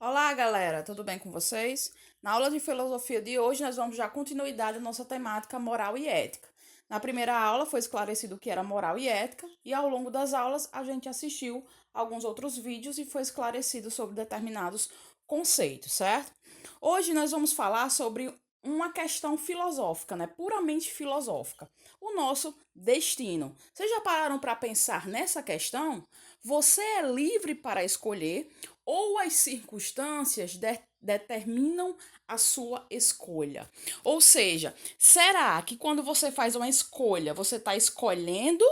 Olá, galera, tudo bem com vocês? Na aula de filosofia de hoje, nós vamos dar continuidade à nossa temática moral e ética. Na primeira aula foi esclarecido o que era moral e ética, e ao longo das aulas a gente assistiu alguns outros vídeos e foi esclarecido sobre determinados conceitos, certo? Hoje nós vamos falar sobre uma questão filosófica, né? Puramente filosófica. O nosso destino. Vocês já pararam para pensar nessa questão? Você é livre para escolher ou as circunstâncias determinam a sua escolha. Ou seja, será que quando você faz uma escolha, você está escolhendo?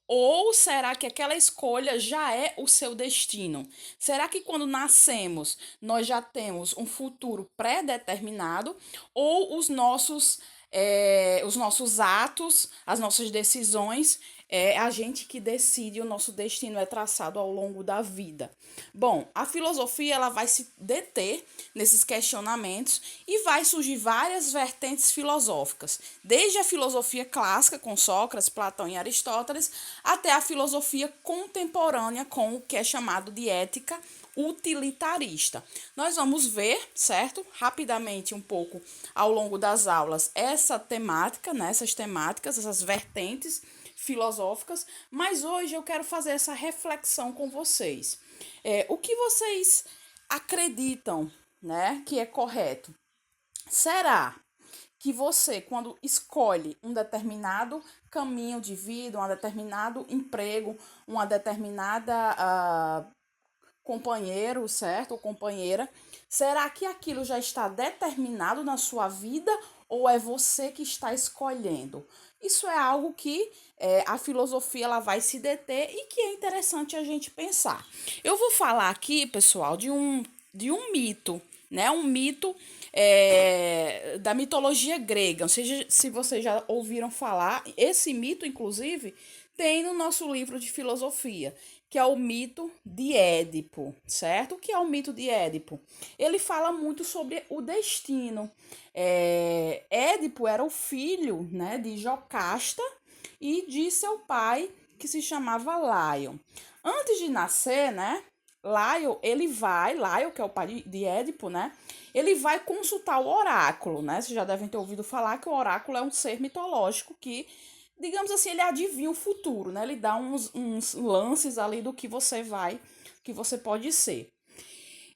Ou será que aquela escolha já é o seu destino? Será que quando nascemos nós já temos um futuro pré-determinado? Ou os nossos atos, as nossas decisões, é a gente que decide, o nosso destino é traçado ao longo da vida. Bom, a filosofia ela vai se deter nesses questionamentos e vai surgir várias vertentes filosóficas, desde a filosofia clássica com Sócrates, Platão e Aristóteles, até a filosofia contemporânea com o que é chamado de ética utilitarista. Nós vamos ver, certo? Rapidamente um pouco ao longo das aulas essa temática, né? Essas temáticas, essas vertentes filosóficas, mas hoje eu quero fazer essa reflexão com vocês. O que vocês acreditam, né, que é correto? Será que você, quando escolhe um determinado caminho de vida, um determinado emprego, uma determinada companheiro, certo? Ou companheira, será que aquilo já está determinado na sua vida ou é você que está escolhendo? Isso é algo que a filosofia ela vai se deter e que é interessante a gente pensar. Eu vou falar aqui, pessoal, de um mito, né? Um mito da mitologia grega. Não sei se vocês já ouviram falar. Esse mito, inclusive, tem no nosso livro de filosofia, que é o mito de Édipo, certo? O que é o mito de Édipo? Ele fala muito sobre o destino. Édipo era o filho, né, de Jocasta e de seu pai, que se chamava Laio. Antes de nascer, né, Laio, que é o pai de Édipo, né, ele vai consultar o oráculo, né? Vocês já devem ter ouvido falar que o oráculo é um ser mitológico que, digamos assim, ele adivinha o futuro, né? Ele dá uns lances ali do que você pode ser.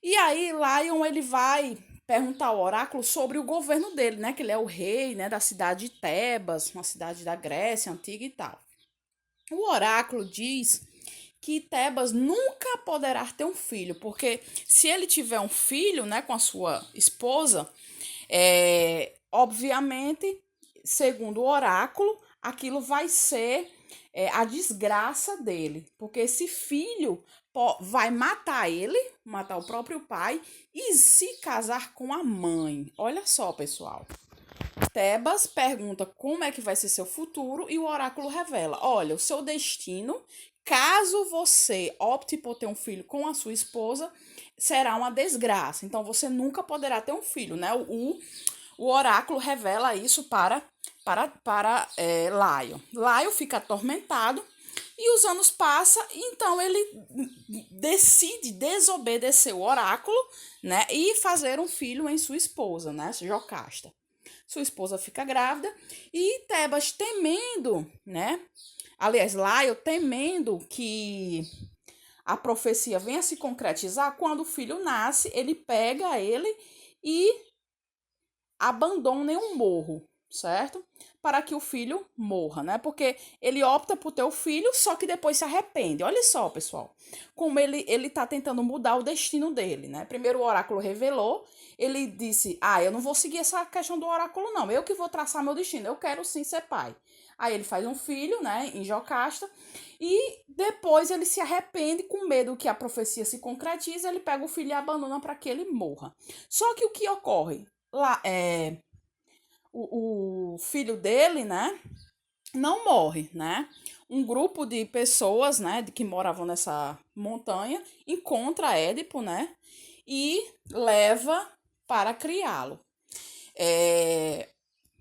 E aí, Lion, ele vai perguntar ao oráculo sobre o governo dele, né? Que ele é o rei, né, da cidade de Tebas, uma cidade da Grécia antiga e tal. O oráculo diz que Tebas nunca poderá ter um filho, porque se ele tiver um filho, né, com a sua esposa, obviamente, segundo o oráculo, aquilo vai ser a desgraça dele, porque esse filho vai matar ele, matar o próprio pai e se casar com a mãe. Olha só, pessoal. Tebas pergunta como é que vai ser seu futuro e o oráculo revela: olha, o seu destino, caso você opte por ter um filho com a sua esposa, será uma desgraça. Então você nunca poderá ter um filho, né? O oráculo revela isso para Laio. Laio fica atormentado e os anos passam, então ele decide desobedecer o oráculo, né, e fazer um filho em sua esposa, né, Jocasta. Sua esposa fica grávida e Tebas temendo, né? Aliás, Laio temendo que a profecia venha se concretizar, quando o filho nasce, ele pega ele e abandona em um morro, certo? Para que o filho morra, né? Porque ele opta por ter o filho, só que depois se arrepende. Olha só, pessoal, como ele tá tentando mudar o destino dele, né? Primeiro o oráculo revelou, ele disse: "Ah, eu não vou seguir essa questão do oráculo não. Eu que vou traçar meu destino. Eu quero sim ser pai." Aí ele faz um filho, né, em Jocasta, e depois ele se arrepende com medo que a profecia se concretize, ele pega o filho e abandona para que ele morra. Só que o que ocorre? Lá, o filho dele, né, não morre, né? Um grupo de pessoas, né, que moravam nessa montanha, encontra Édipo, né, e leva para criá-lo. É,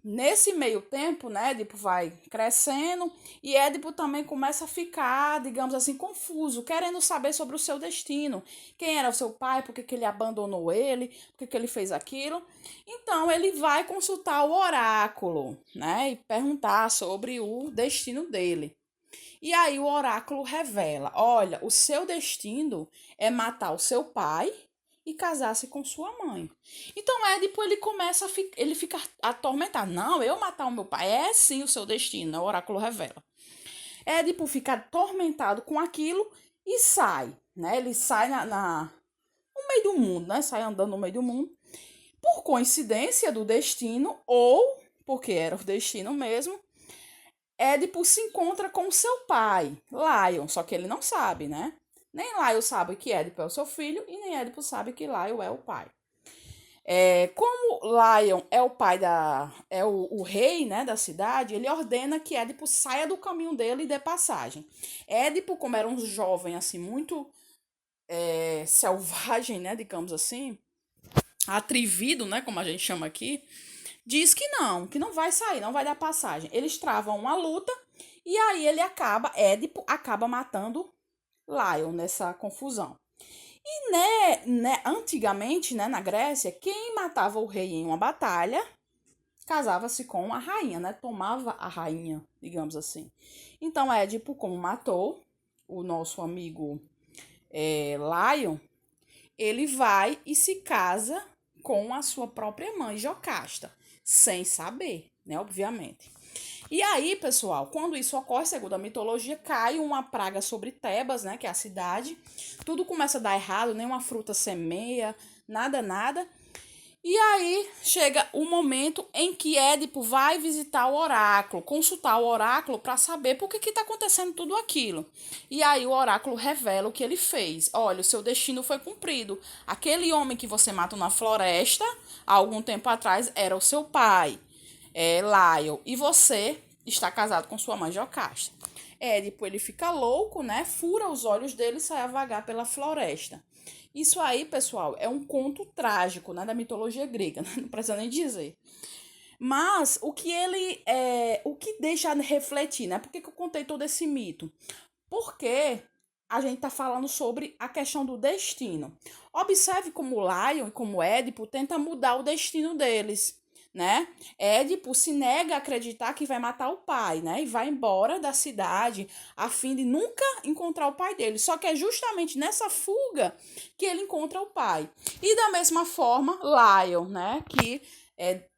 Nesse meio tempo, né, Édipo vai crescendo e Édipo também começa a ficar, digamos assim, confuso, querendo saber sobre o seu destino. Quem era o seu pai, por que que ele abandonou ele, por que que ele fez aquilo. Então ele vai consultar o oráculo, né, e perguntar sobre o destino dele. E aí o oráculo revela: olha, o seu destino é matar o seu pai e casar-se com sua mãe. Então Édipo ele começa ele fica atormentado. Não, eu matar o meu pai é sim o seu destino, né? O oráculo revela. Édipo fica atormentado com aquilo e sai, né? Ele sai no meio do mundo, né? Sai andando no meio do mundo. Por coincidência do destino ou porque era o destino mesmo, Édipo se encontra com seu pai, Lion, só que ele não sabe, né? Nem Lion sabe que Édipo é o seu filho e nem Édipo sabe que Lion é o pai. Como Lion é o pai o rei, né, da cidade, ele ordena que Édipo saia do caminho dele e dê passagem. Édipo, como era um jovem assim muito selvagem, né, digamos assim, atrevido, né, como a gente chama aqui, diz que não vai sair, não vai dar passagem. Eles travam uma luta e aí Édipo acaba matando Lion nessa confusão. E antigamente, né, na Grécia, quem matava o rei em uma batalha casava-se com a rainha, né? Tomava a rainha, digamos assim. Então, Édipo, como matou o nosso amigo Lion, ele vai e se casa com a sua própria mãe, Jocasta, sem saber, né? Obviamente. E aí, pessoal, quando isso ocorre, segundo a mitologia, cai uma praga sobre Tebas, né, que é a cidade. Tudo começa a dar errado, nenhuma fruta semeia, nada, nada. E aí chega o momento em que Édipo vai visitar o oráculo, consultar o oráculo para saber por que está acontecendo tudo aquilo. E aí o oráculo revela o que ele fez. Olha, o seu destino foi cumprido. Aquele homem que você matou na floresta, há algum tempo atrás, era o seu pai, Laio. E você está casado com sua mãe Jocasta. Édipo, ele fica louco, né? Fura os olhos dele e sai a vagar pela floresta. Isso aí, pessoal, é um conto trágico, né, da mitologia grega, né? Não precisa nem dizer. Mas o que deixa refletir, né? Por que eu contei todo esse mito? Porque a gente está falando sobre a questão do destino. Observe como Lion e como Édipo tenta mudar o destino deles, né? Édipo se nega a acreditar que vai matar o pai, né? E vai embora da cidade a fim de nunca encontrar o pai dele. Só que é justamente nessa fuga que ele encontra o pai. E da mesma forma, Lion, né? Que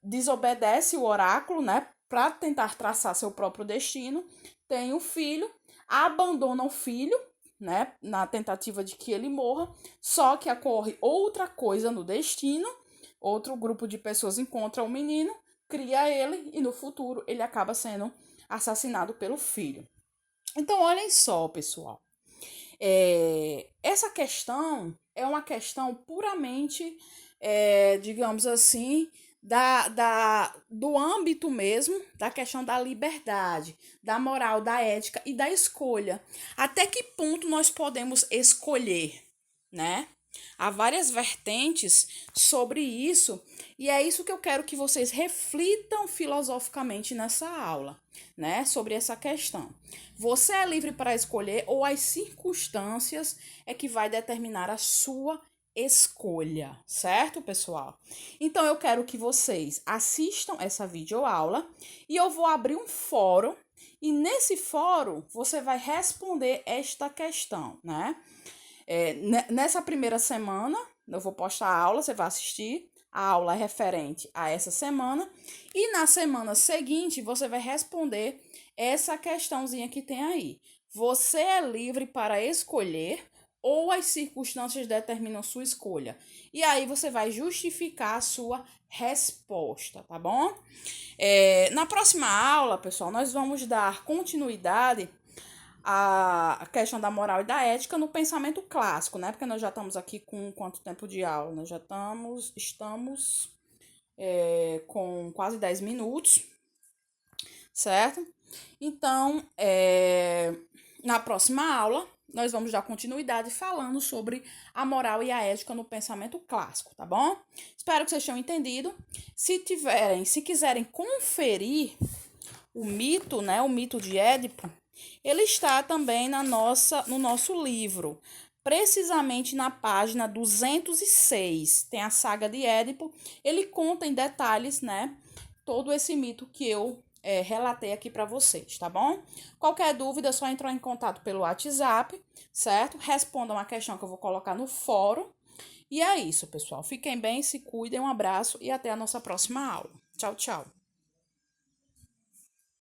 desobedece o oráculo, né? Para tentar traçar seu próprio destino, tem um filho, abandona o filho, né, na tentativa de que ele morra, só que ocorre outra coisa no destino, outro grupo de pessoas encontra o menino, cria ele e no futuro ele acaba sendo assassinado pelo filho. Então, olhem só, pessoal. Essa questão é uma questão puramente, digamos assim, do âmbito mesmo da questão da liberdade, da moral, da ética e da escolha. Até que ponto nós podemos escolher, né? Há várias vertentes sobre isso, e é isso que eu quero que vocês reflitam filosoficamente nessa aula, né? Sobre essa questão. Você é livre para escolher ou as circunstâncias é que vai determinar a sua escolha, certo, pessoal? Então eu quero que vocês assistam essa videoaula e eu vou abrir um fórum e nesse fórum você vai responder esta questão, né? Nessa primeira semana eu vou postar a aula, você vai assistir. A aula é referente a essa semana e na semana seguinte você vai responder essa questãozinha que tem aí. Você é livre para escolher ou as circunstâncias determinam sua escolha? E aí você vai justificar a sua resposta, tá bom? Na próxima aula, pessoal, nós vamos dar continuidade à questão da moral e da ética no pensamento clássico, né? Porque nós já estamos aqui com quanto tempo de aula? Nós já estamos com quase 10 minutos, certo? Então, na próxima aula, nós vamos dar continuidade falando sobre a moral e a ética no pensamento clássico, tá bom? Espero que vocês tenham entendido. Se quiserem conferir o mito, né, o mito de Édipo, ele está também no nosso livro, precisamente na página 206. Tem a saga de Édipo. Ele conta em detalhes, né, todo esse mito que eu relatei aqui para vocês, tá bom? Qualquer dúvida é só entrar em contato pelo WhatsApp, certo? Respondam a questão que eu vou colocar no fórum. E é isso, pessoal. Fiquem bem, se cuidem, um abraço e até a nossa próxima aula. Tchau, tchau.